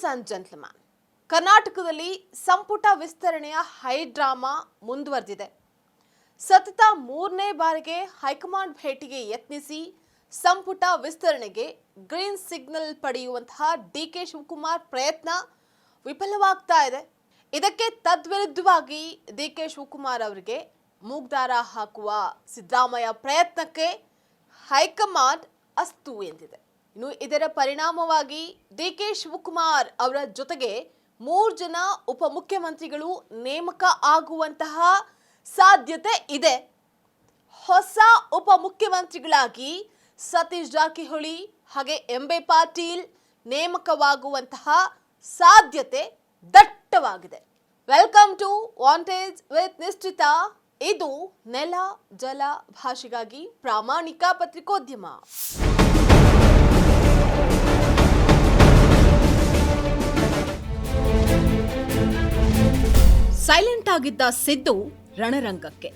Ladies and gentleman, ಕರ್ನಾಟಕದಲ್ಲಿ ಸಂಪುಟ ವಿಸ್ತರಣೆಯ ಹೈ ಡ್ರಾಮಾ ಮುಂದುವರೆದಿದೆ. ಸತತ 3ನೇ ಬಾರಿಗೆ ಹೈಕಮಾಂಡ್ ಭೇಟಿಗೆ ಯತ್ನಿಸಿ ಸಂಪುಟ ವಿಸ್ತರಣೆಗೆ ಗ್ರೀನ್ ಸಿಗ್ನಲ್ ಪಡೆಯುವಂತಹ ಡಿಕೆ ಶಿವಕುಮಾರ್ ಪ್ರಯತ್ನ ವಿಫಲವಾಗ್ತಾ ಇದೆ. ಇದಕ್ಕೆ ತದ್ವಿರುದ್ಧವಾಗಿ ಡಿಕೆ ಶಿವಕುಮಾರ್ ಅವರಿಗೆ ಮೂಗ್ದಾರ ಹಾಕುವ ಸಿದ್ದರಾಮಯ್ಯ ಪ್ರಯತ್ನಕ್ಕೆ ಹೈಕಮಾಂಡ್ ಅಸ್ತು ಎಂದಿದೆ. ಇನ್ನು ಇದರ ಪರಿಣಾಮವಾಗಿ ಡಿಕೆ ಶಿವಕುಮಾರ್ ಅವರ ಜೊತೆಗೆ 3 ಜನ ಉಪಮುಖ್ಯಮಂತ್ರಿಗಳು ನೇಮಕ ಆಗುವಂತಹ ಸಾಧ್ಯತೆ ಇದೆ. ಹೊಸ ಉಪಮುಖ್ಯಮಂತ್ರಿಗಳಾಗಿ ಸತೀಶ್ ಜಾರಕಿಹೊಳಿ ಹಾಗೆ ಎಂಬಿ ಪಾಟೀಲ್ ನೇಮಕವಾಗುವಂತಹ ಸಾಧ್ಯತೆ ದಟ್ಟವಾಗಿದೆ. Welcome to Vantage with Nischitha. ಇದು ನೆಲ ಜಲ ಭಾಷೆಗಾಗಿ ಪ್ರಾಮಾಣಿಕ ಪತ್ರಿಕೋದ್ಯಮ. ಸೈಲೆಂಟ್ ಆಗಿದ್ದ ಸಿದ್ದು ರಣರಂಗಕ್ಕೆ,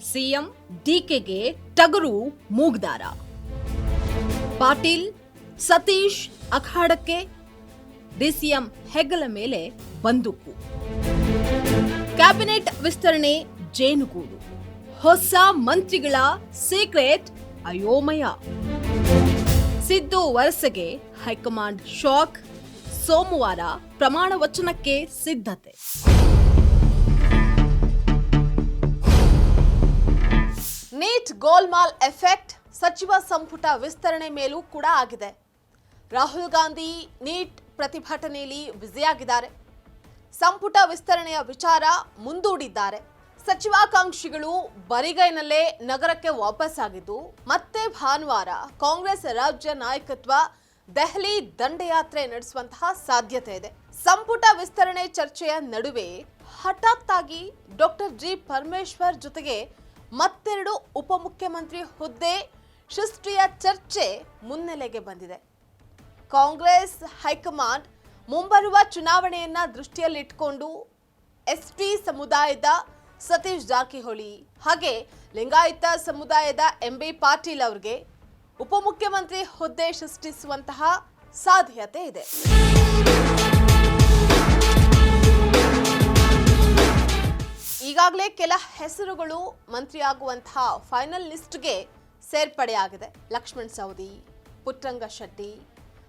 ಸಿಎಂ ಡಿಕೆಗೆ ಟಗರು ಮೂಗ್ದಾರ, ಪಾಟೀಲ್ ಸತೀಶ್ ಅಖಾಡಕ್ಕೆ, ಡಿಸಿಎಂ ಹೆಗಲ ಮೇಲೆ ಬಂದೂಕು, ಕ್ಯಾಬಿನೆಟ್ ವಿಸ್ತರಣೆ ಜೇನುಗೂಡು, ಹೊಸ ಮಂತ್ರಿಗಳ ಸೀಕ್ರೆಟ್ ಅಯೋಮಯ. ಸಿದ್ದು ವರಸೆಗೆ ಹೈಕಮಾಂಡ್ ಶಾಕ್, ಸೋಮವಾರ ಪ್ರಮಾಣ ವಚನಕ್ಕೆ ಸಿದ್ಧತೆ. ನೀಟ್ ಗೋಲ್ಮಾಲ್ ಎಫೆಕ್ಟ್ ಸಚಿವ ಸಂಪುಟ ವಿಸ್ತರಣೆ ಮೇಲೂ ಕೂಡ ಆಗಿದೆ. ರಾಹುಲ್ ಗಾಂಧಿ ನೀಟ್ ಪ್ರತಿಭಟನೆಯಲ್ಲಿ ಬ್ಯುಸಿಯಾಗಿದ್ದಾರೆ. ಸಂಪುಟ ವಿಸ್ತರಣೆಯ ವಿಚಾರ ಮುಂದೂಡಿದ್ದಾರೆ. ಸಚಿವಾಕಾಂಕ್ಷಿಗಳು ಬರಿಗೈನಲ್ಲೇ ನಗರಕ್ಕೆ ವಾಪಸ್ಸಾಗಿದ್ದು, ಮತ್ತೆ ಭಾನುವಾರ ಕಾಂಗ್ರೆಸ್ ರಾಜ್ಯ ನಾಯಕತ್ವ ದೆಹಲಿ ದಂಡಯಾತ್ರೆ ನಡೆಸುವಂತಹ ಸಾಧ್ಯತೆ ಇದೆ. ಸಂಪುಟ ವಿಸ್ತರಣೆ ಚರ್ಚೆಯ ನಡುವೆ ಹಠಾತ್ ಆಗಿ ಡಾಕ್ಟರ್ ಜಿ ಪರಮೇಶ್ವರ್ ಜೊತೆಗೆ ಮತ್ತೆರಡು ಉಪಮುಖ್ಯಮಂತ್ರಿ ಹುದ್ದೆ ಸೃಷ್ಟಿಯ ಚರ್ಚೆ ಮುನ್ನೆಲೆಗೆ ಬಂದಿದೆ. ಕಾಂಗ್ರೆಸ್ ಹೈಕಮಾಂಡ್ ಮುಂಬರುವ ಚುನಾವಣೆಯನ್ನ ದೃಷ್ಟಿಯಲ್ಲಿಟ್ಟುಕೊಂಡು ಎಸ್ಟಿ ಸಮುದಾಯದ ಸತೀಶ್ ಜಾರಕಿಹೊಳಿ ಹಾಗೆ ಲಿಂಗಾಯತ ಸಮುದಾಯದ ಎಂಬಿ ಪಾಟೀಲ್ ಅವರಿಗೆ ಉಪಮುಖ್ಯಮಂತ್ರಿ ಹುದ್ದೆ ಸೃಷ್ಟಿಸುವಂತಹ ಸಾಧ್ಯತೆ ಇದೆ. ಈಗಾಗಲೇ ಕೆಲ ಹೆಸರುಗಳು ಮಂತ್ರಿಯಾಗುವಂತಹ ಫೈನಲ್ ಲಿಸ್ಟ್ಗೆ ಸೇರ್ಪಡೆಯಾಗಿದೆ. ಲಕ್ಷ್ಮಣ್ ಸವದಿ, ಪುಟ್ಟರಂಗ ಶೆಟ್ಟಿ,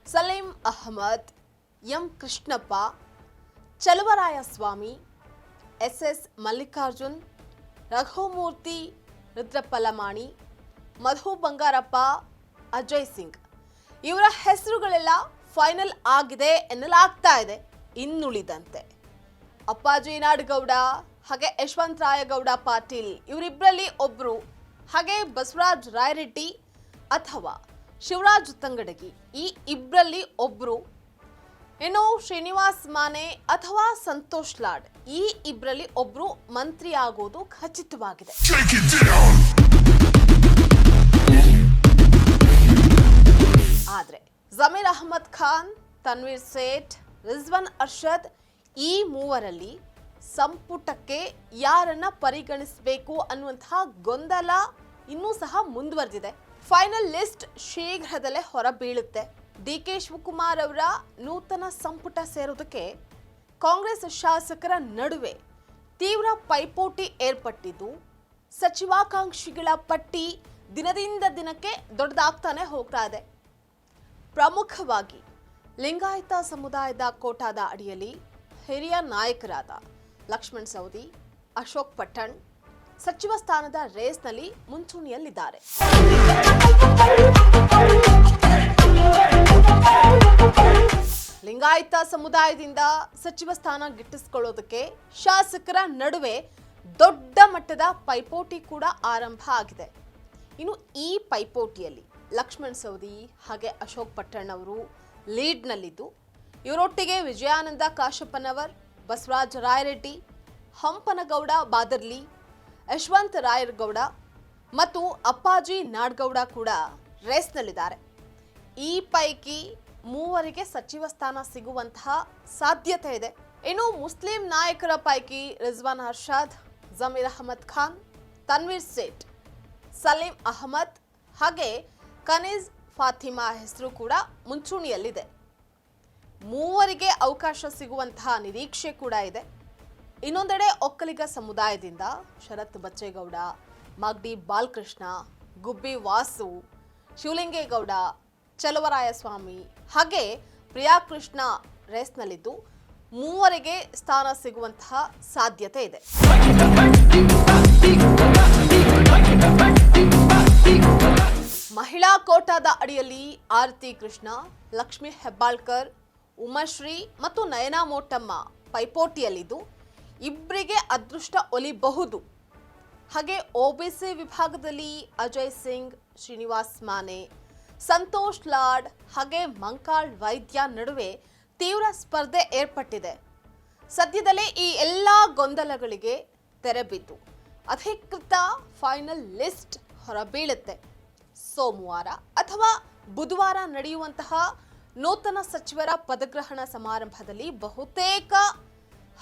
ಸಲೀಂ ಅಹಮದ್, ಎಂ ಕೃಷ್ಣಪ್ಪ, ಚಲುವರಾಯಸ್ವಾಮಿ, ಎಸ್ ಮಲ್ಲಿಕಾರ್ಜುನ್, ರಘುಮೂರ್ತಿ, ರುದ್ರಪ್ಪಲಮಾಣಿ, ಮಧು ಬಂಗಾರಪ್ಪ, ಅಜಯ್ ಸಿಂಗ್ ಇವರ ಹೆಸರುಗಳೆಲ್ಲ ಫೈನಲ್ ಆಗಿದೆ ಎನ್ನಲಾಗ್ತಾ ಇದೆ. ಇನ್ನುಳಿದಂತೆ ಅಪ್ಪಾಜಿ ನಾಡಗೌಡ ಹಾಗೆ ಯಶವಂತ ರಾಯಗೌಡ ಪಾಟೀಲ್ ಇವರಿಬ್ಬರಲ್ಲಿ ಒಬ್ರು, ಹಾಗೆ ಬಸವರಾಜ ರಾಯರೆಡ್ಡಿ ಅಥವಾ ಶಿವರಾಜ್ ತಂಗಡಗಿ ಈ ಇಬ್ಬರಲ್ಲಿ ಒಬ್ರು, ಇನ್ನು ಶ್ರೀನಿವಾಸ್ ಮಾನೆ ಅಥವಾ ಸಂತೋಷ್ ಲಾಡ್ ಈ ಇಬ್ಬರಲ್ಲಿ ಒಬ್ರು ಮಂತ್ರಿ ಆಗೋದು ಖಚಿತವಾಗಿದೆ. ಆದ್ರೆ ಜಮೀರ್ ಅಹಮದ್ ಖಾನ್, ತನ್ವೀರ್ ಸೇಠ್, ರಿಜ್ವಾನ್ ಅರ್ಷದ್ ಈ ಮೂವರಲ್ಲಿ ಸಂಪುಟಕ್ಕೆ ಯಾರನ್ನ ಪರಿಗಣಿಸಬೇಕು ಅನ್ನುವಂತಹ ಗೊಂದಲ ಇನ್ನೂ ಸಹ ಮುಂದುವರೆದಿದೆ. ಫೈನಲ್ ಲಿಸ್ಟ್ ಶೀಘ್ರದಲ್ಲೇ ಹೊರಬೀಳುತ್ತೆ. ಡಿಕೆ ಶಿವಕುಮಾರ್ ಅವರ ನೂತನ ಸಂಪುಟ ಸೇರೋದಕ್ಕೆ ಕಾಂಗ್ರೆಸ್ ಶಾಸಕರ ನಡುವೆ ತೀವ್ರ ಪೈಪೋಟಿ ಏರ್ಪಟ್ಟಿದ್ದು, ಸಚಿವಾಕಾಂಕ್ಷಿಗಳ ಪಟ್ಟಿ ದಿನದಿಂದ ದಿನಕ್ಕೆ ದೊಡ್ಡದಾಗ್ತಾನೆ ಹೋಗ್ತಾ ಇದೆ. ಪ್ರಮುಖವಾಗಿ ಲಿಂಗಾಯತ ಸಮುದಾಯದ ಕೋಟಾದ ಅಡಿಯಲ್ಲಿ ಹಿರಿಯ ನಾಯಕರಾದ ಲಕ್ಷ್ಮಣ್ ಸವದಿ, ಅಶೋಕ್ ಪಟ್ಟಣ್ ಸಚಿವ ಸ್ಥಾನದ ರೇಸ್ನಲ್ಲಿ ಮುಂಚೂಣಿಯಲ್ಲಿದ್ದಾರೆ. ಲಿಂಗಾಯತ ಸಮುದಾಯದಿಂದ ಸಚಿವ ಸ್ಥಾನ ಗಿಟ್ಟಿಸಿಕೊಳ್ಳೋದಕ್ಕೆ ಶಾಸಕರ ನಡುವೆ ದೊಡ್ಡ ಮಟ್ಟದ ಪೈಪೋಟಿ ಕೂಡ ಆರಂಭ ಆಗಿದೆ. ಇನ್ನು ಈ ಪೈಪೋಟಿಯಲ್ಲಿ ಲಕ್ಷ್ಮಣ್ ಸವದಿ ಹಾಗೆ ಅಶೋಕ್ ಪಟ್ಟಣ್ ಅವರು ಲೀಡ್ನಲ್ಲಿದ್ದು, ಇವರೊಟ್ಟಿಗೆ ವಿಜಯಾನಂದ ಕಾಶಪ್ಪನವರ್, ಬಸವರಾಜ ರಾಯರೆಡ್ಡಿ, ಹಂಪನಗೌಡ ಬಾದರ್ಲಿ, ಯಶವಂತ ರಾಯರಗೌಡ ಮತ್ತು ಅಪ್ಪಾಜಿ ನಾಡಗೌಡ ಕೂಡ ರೇಸ್ನಲ್ಲಿದ್ದಾರೆ. ಈ ಪೈಕಿ 3 ಸಚಿವ ಸ್ಥಾನ ಸಿಗುವಂತಹ ಸಾಧ್ಯತೆ ಇದೆ. ಇನ್ನು ಮುಸ್ಲಿಂ ನಾಯಕರ ಪೈಕಿ ರಿಜ್ವಾನ್ ಅರ್ಷದ್, ಜಮೀರ್ ಅಹಮದ್ ಖಾನ್, ತನ್ವೀರ್ ಸೇಠ್, ಸಲೀಂ ಅಹಮದ್ ಹಾಗೆ ಕನೀಜ್ ಫಾತಿಮಾ ಹೆಸರು ಕೂಡ ಮುಂಚೂಣಿಯಲ್ಲಿದೆ. ಮೂವರಿಗೆ ಅವಕಾಶ ಸಿಗುವಂತಹ ನಿರೀಕ್ಷೆ ಕೂಡ ಇದೆ. ಇನ್ನೊಂದೆಡೆ ಒಕ್ಕಲಿಗ ಸಮುದಾಯದಿಂದ ಶರತ್ ಬಚ್ಚೇಗೌಡ, ಮಾಗಡಿ ಬಾಲಕೃಷ್ಣ, ಗುಬ್ಬಿ ವಾಸು, ಶಿವಲಿಂಗೇಗೌಡ, ಚಲುವರಾಯಸ್ವಾಮಿ ಹಾಗೆ ಪ್ರಿಯಾಕೃಷ್ಣ ರೇಸ್ನಲ್ಲಿದ್ದು ಮೂವರಿಗೆ ಸ್ಥಾನ ಸಿಗುವಂತಹ ಸಾಧ್ಯತೆ ಇದೆ. ಮಹಿಳಾ ಕೋಟಾದ ಅಡಿಯಲ್ಲಿ ಆರತಿ ಕೃಷ್ಣ, ಲಕ್ಷ್ಮಿ ಹೆಬ್ಬಾಳ್ಕರ್, ಉಮಾಶ್ರೀ ಮತ್ತು ನಯನಾ ಮೋಟಮ್ಮ ಪೈಪೋಟಿಯಲ್ಲಿದ್ದು ಇಬ್ಬರಿಗೆ ಅದೃಷ್ಟ ಒಲಿಬಹುದು. ಹಾಗೆ ಒಬಿಸಿ ವಿಭಾಗದಲ್ಲಿ ಅಜಯ್ ಸಿಂಗ್, ಶ್ರೀನಿವಾಸ್ ಮಾನೆ, ಸಂತೋಷ್ ಲಾಡ್ ಹಾಗೆ ಮಂಕಾಳ್ ವೈದ್ಯ ನಡುವೆ ತೀವ್ರ ಸ್ಪರ್ಧೆ ಏರ್ಪಟ್ಟಿದೆ. ಸದ್ಯದಲ್ಲೇ ಈ ಎಲ್ಲ ಗೊಂದಲಗಳಿಗೆ ತೆರೆಬಿದ್ದು ಅಧಿಕೃತ ಫೈನಲ್ ಲಿಸ್ಟ್ ಹೊರಬೀಳುತ್ತೆ. ಸೋಮವಾರ ಅಥವಾ ಬುಧವಾರ ನಡೆಯುವಂತಹ ನೂತನ ಸಚಿವರ ಪದಗ್ರಹಣ ಸಮಾರಂಭದಲ್ಲಿ ಬಹುತೇಕ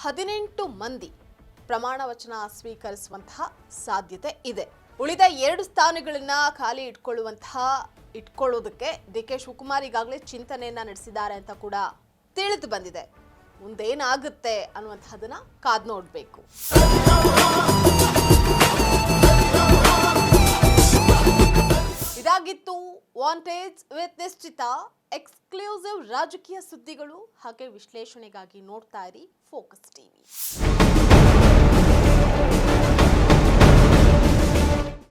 18 ಮಂದಿ ಪ್ರಮಾಣ ವಚನ ಸ್ವೀಕರಿಸುವಂತಹ ಸಾಧ್ಯತೆ ಇದೆ. ಉಳಿದ 2 ಸ್ಥಾನಗಳನ್ನ ಖಾಲಿ ಇಟ್ಕೊಳ್ಳೋದಕ್ಕೆ ಡಿ.ಕೆ. ಶಿವಕುಮಾರ್ ಈಗಾಗಲೇ ಚಿಂತನೆಯನ್ನ ನಡೆಸಿದ್ದಾರೆ ಅಂತ ಕೂಡ ತಿಳಿದು ಬಂದಿದೆ. ಮುಂದೇನಾಗುತ್ತೆ ಅನ್ನುವಂಥದ್ದನ್ನ ಕಾದ್ ನೋಡ್ಬೇಕು. ಇದಾಗಿತ್ತು ವಾಂಟೇಜ್ ವಿತ್ ನಿಶ್ಚಿತ. ಎಕ್ಸ್ಕ್ಲೂಸಿವ್ ರಾಜಕೀಯ ಸುದ್ದಿಗಳು ಹಾಗೆ ವಿಶ್ಲೇಷಣೆಗಾಗಿ ನೋಡ್ತಾ ಇರಿ ಫೋಕಸ್ ಟಿವಿ.